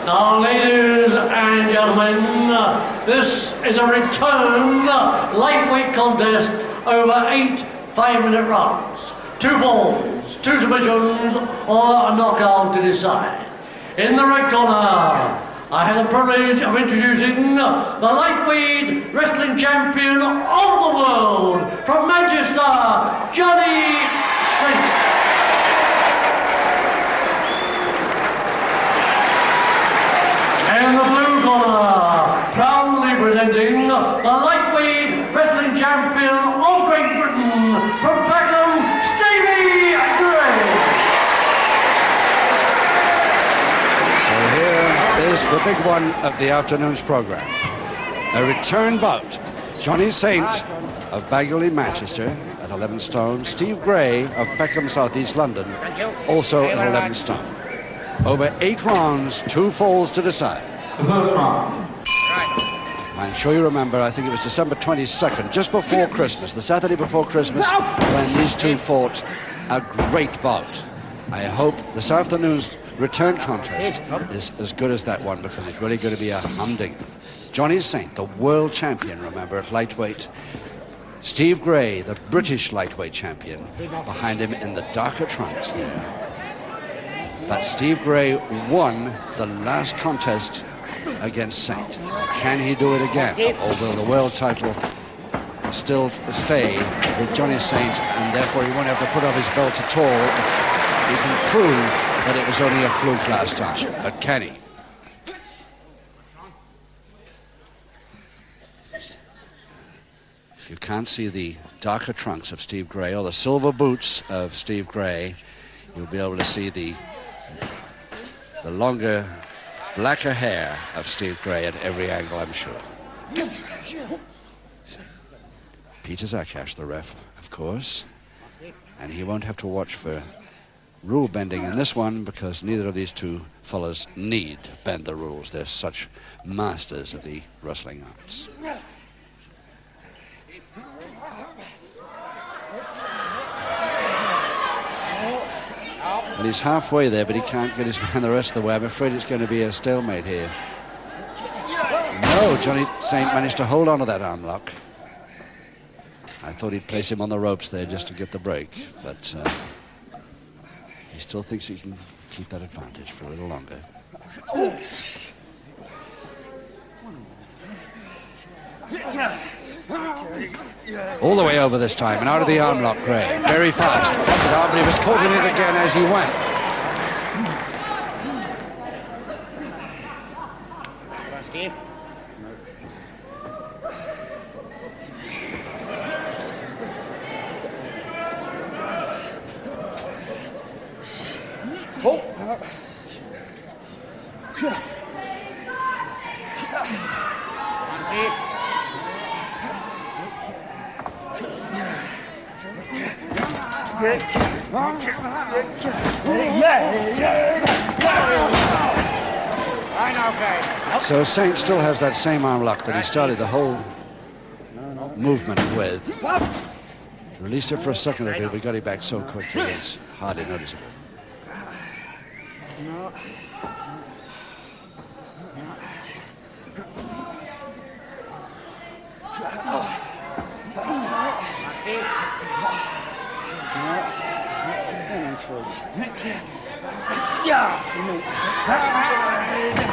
Now, ladies and gentlemen, this is a return lightweight contest over 8 5-minute rounds. 2 falls, 2 submissions, or a knockout to decide. In the red corner, I have the privilege of introducing the lightweight wrestling champion of the world from Manchester, Johnny Saint. In the blue corner, proudly presenting the lightweight wrestling champion of Great Britain from Peckham, Stevie Gray. So here is the big one of the afternoon's program. A return bout. Johnny Saint of Bagley, Manchester at 11 stone. Steve Gray of Peckham, Southeast London, also at 11 stone. Over 8 rounds, 2 falls to decide. The first round. I'm sure you remember, I think it was December 22nd, just before Christmas, the Saturday before Christmas, when these two fought a great bout. I hope this afternoon's return contest is as good as that one, because it's really going to be a humdinger. Johnny Saint, the world champion, remember, at lightweight. Steve Gray, the British lightweight champion, behind him in the darker trunks there. But Steve Gray won the last contest against Saint. Can he do it again? Or will the world title still stay with Johnny Saint, and therefore he won't have to put off his belt at all? He can prove that it was only a fluke last time. But can he? If you can't see the darker trunks of Steve Gray or the silver boots of Steve Gray, you'll be able to see the longer, blacker hair of Steve Gray at every angle, I'm sure. Peter Zakash, the ref, of course. And he won't have to watch for rule bending in this one, because neither of these two fellas need bend the rules. They're such masters of the wrestling arts. And he's halfway there, but he can't get his man the rest of the way. I'm afraid it's going to be a stalemate here. No, Johnny Saint managed to hold on to that arm lock. I thought he'd place him on the ropes there just to get the break, but he still thinks he can keep that advantage for a little longer. All the way over this time, and out of the arm lock, Gray. Very fast. But he was caught in it again as he went. Steve. So Saint still has that same arm lock that he started the whole movement with. Released it for a second or two, but got it back so quickly it's hardly noticeable.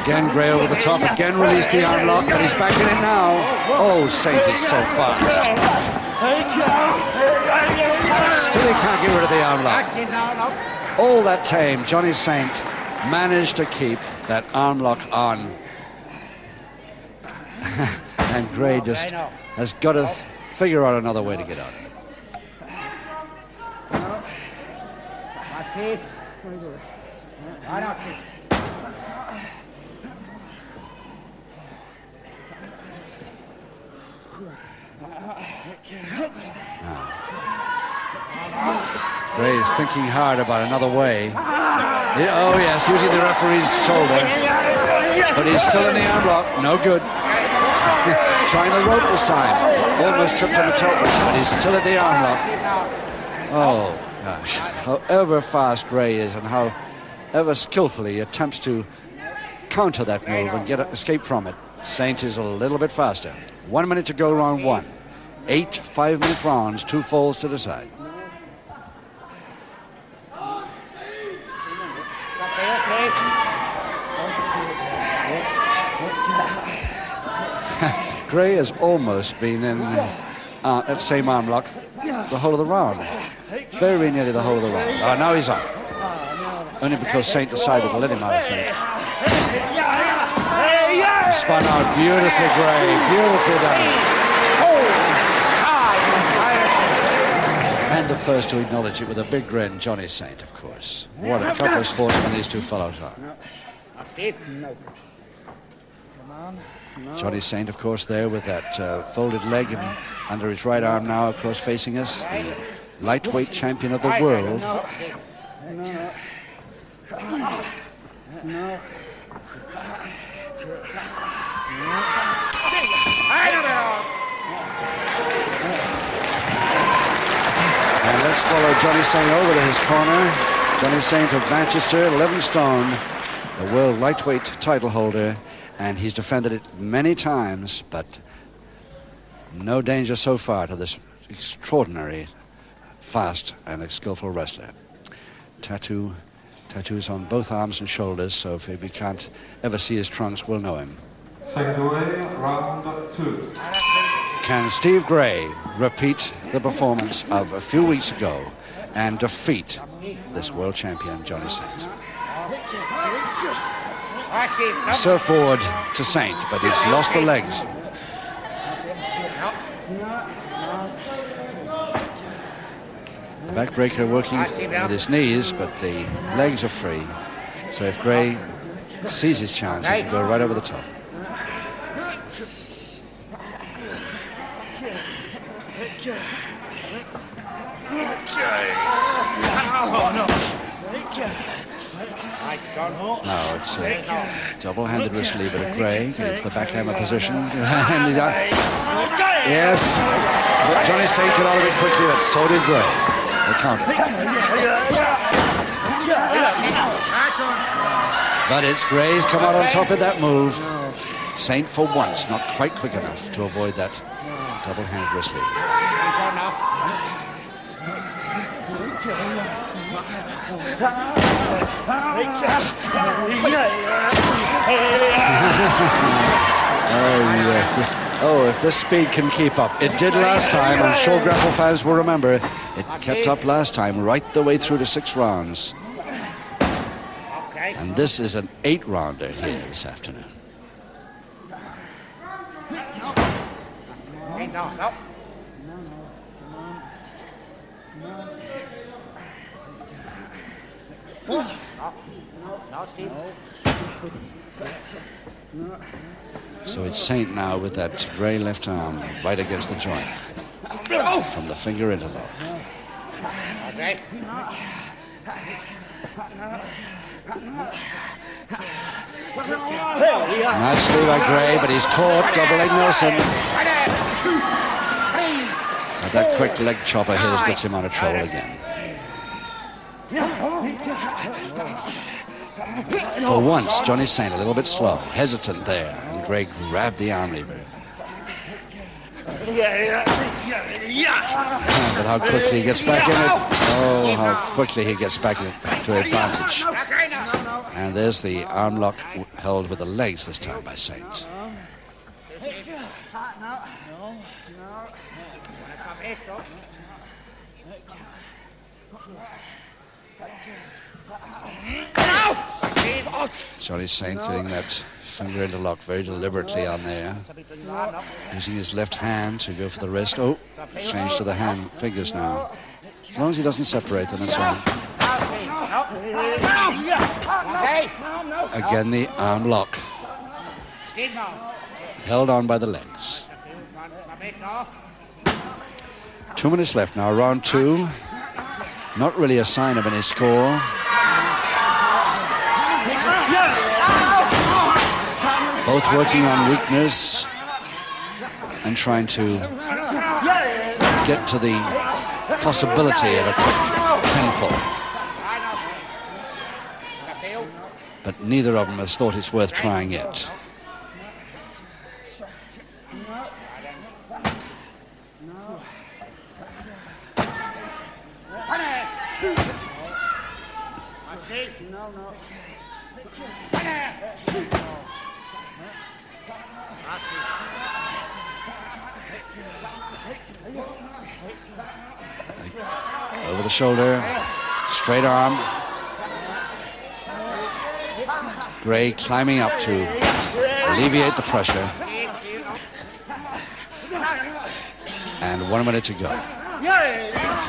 Again, Gray over the top, again released the arm lock, but he's back in it now. Oh, Saint is so fast. Still he can't get rid of the arm lock. All that time, Johnny Saint managed to keep that arm lock on. And Gray just has got to figure out another way to get out. Gray is thinking hard about another way. Oh yes, using the referee's shoulder, but he's still in the arm lock. No good. Trying the rope this time. Almost tripped on the top, but he's still at the arm lock. Oh gosh, however fast Gray is and however skillfully he attempts to counter that move and escape from it. Saint is a little bit faster. 1 minute to go, round 1. 8 5-minute rounds, 2 falls to decide. Gray has almost been in that same arm lock the whole of the round. Very nearly the whole of the round. Oh, now he's on. Only because Saint decided to let him out, I think. Spun out beautifully, Gray. Beautifully done. And the first to acknowledge it with a big grin, Johnny Saint, of course. What a couple of sportsmen these two fellows are. Johnny Saint, of course, there with that folded leg under his right arm now, of course, facing us. The lightweight champion of the world. And let's follow Johnny Saint over to his corner. Johnny Saint of Manchester, 11 stone, the world lightweight title holder, and he's defended it many times, but no danger so far to this extraordinary, fast and skillful wrestler. Tattoos on both arms and shoulders, so if we can't ever see his trunks, we'll know him. Round 2. Can Steve Gray repeat the performance of a few weeks ago and defeat this world champion, Johnny Saint? Surfboard to Saint, but he's lost the legs. Backbreaker working with his knees, but the legs are free. So if Gray sees his chance, he can go right over the top. Now it's a double-handed wrist lever to Gray, getting to the backhammer position. Yes, but Johnny Saint got out of it quickly, but so did Gray. The counter. But it's Gray's come out on top of that move. Saint, for once, not quite quick enough to avoid that double-handed wrist lever. Oh yes, if this speed can keep up. It did last time, I'm sure grapple fans will remember. It kept up last time, right the way through to 6 rounds. And this is an 8-rounder here this afternoon. So it's Saint now with that Gray left arm right against the joint from the finger interlock. Nicely by Gray, but he's caught. Double leg Nelson. But that quick leg chop of his gets him out of trouble again. For once, Johnny Saint a little bit slow, hesitant there, and Gray grabbed the arm lever. But how quickly he gets back in it. Oh, how quickly he gets back to advantage. And there's the arm lock held with the legs this time by Saint. Johnny Saint getting that finger interlock very deliberately on there. Using his left hand to go for the wrist. Oh, change to the hand fingers now. As long as he doesn't separate them, it's on. Again, the arm lock. Held on by the legs. 2 minutes left now, round 2. Not really a sign of any score. Both working on weakness and trying to get to the possibility of a quick pinfall. but neither of them has thought it's worth trying yet. Over the shoulder, straight arm. Gray climbing up to alleviate the pressure. And 1 minute to go.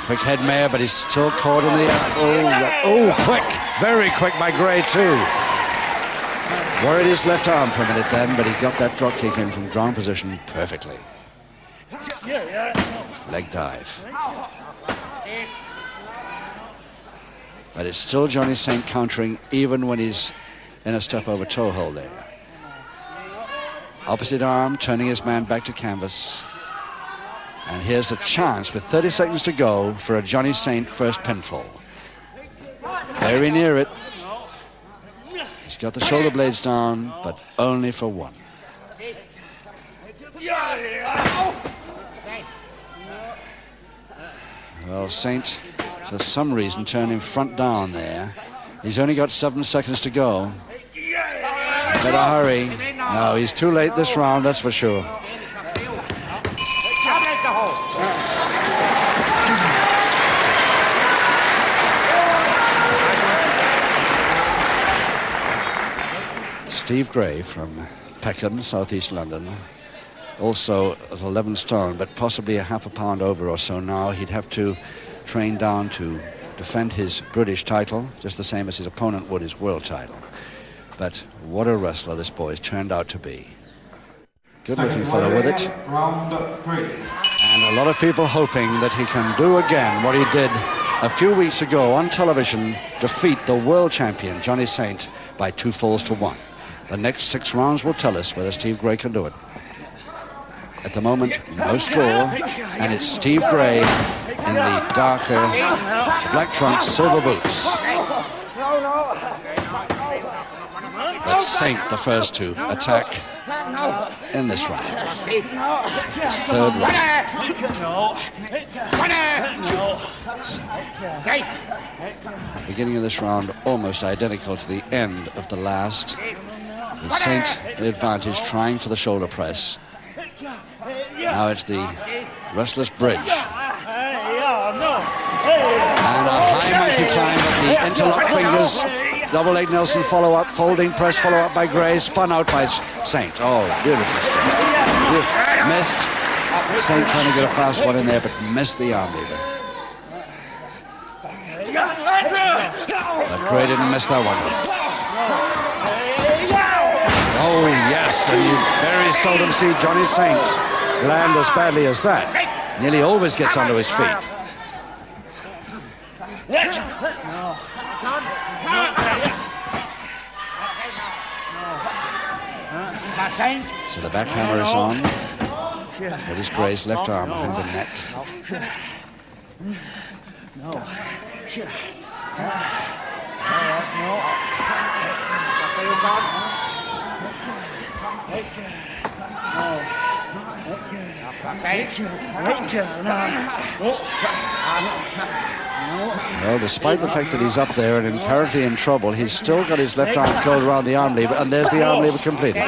Quick head Mayer, but he's still caught in the... Oh, quick! Very quick by Gray, too. Worried his left arm for a minute then, but he got that drop kick in from ground position perfectly. Leg dive. But it's still Johnny Saint countering even when he's in a step over toe hold there. Opposite arm, turning his man back to canvas. And here's a chance with 30 seconds to go for a Johnny Saint first pinfall. Very near it. He's got the shoulder blades down, but only for one. Well, Saint, for some reason, turning front down there. He's only got 7 seconds to go. Better hurry. No, he's too late this round, that's for sure. Steve Gray from Peckham, southeast London, also at 11 stone, but possibly a half a pound over or so now. He'd have to train down to defend his British title, just the same as his opponent would his world title. But what a wrestler this boy's turned out to be. Good looking fellow with it. Round 3. And a lot of people hoping that he can do again what he did a few weeks ago on television, defeat the world champion Johnny Saint by 2 falls to 1. The next 6 rounds will tell us whether Steve Gray can do it. At the moment, no score, and it's Steve Gray in the darker black trunks, silver boots. But Saint the first to attack in this round. His third round. Beginning of this round almost identical to the end of the last. With Saint the advantage, trying for the shoulder press. Now it's the restless bridge. And a high monkey climb with the interlocked fingers. Double leg Nelson follow up, folding press follow up by Gray, spun out by Saint. Oh, beautiful stuff. Missed. Saint trying to get a fast one in there, but missed the arm lever. But Gray didn't miss that one. Oh, yes, and you very seldom see Johnny Saint land as badly as that. Nearly always gets onto his feet. So the back hammer is on. That is Gray's left arm behind the neck. Well, despite the fact that he's up there and apparently in trouble, he's still got his left arm curled around the arm lever, and there's the arm lever completed.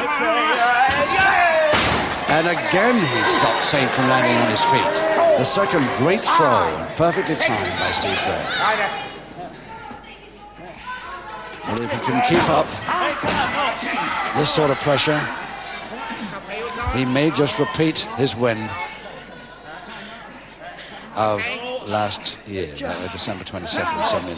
And again he stopped Saint from landing on his feet. The second great throw, perfectly timed by Steve Gray. And if he can keep up this sort of pressure, he may just repeat his win of last year, December 22nd, 79.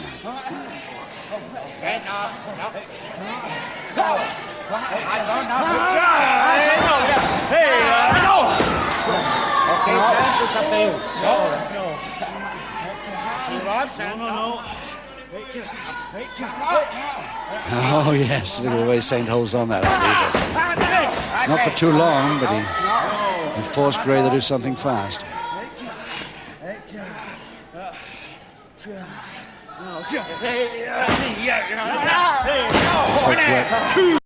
Oh yes, look at the way Saint holds on that. Not for too long, but he forced Gray to do something fast. quite quick.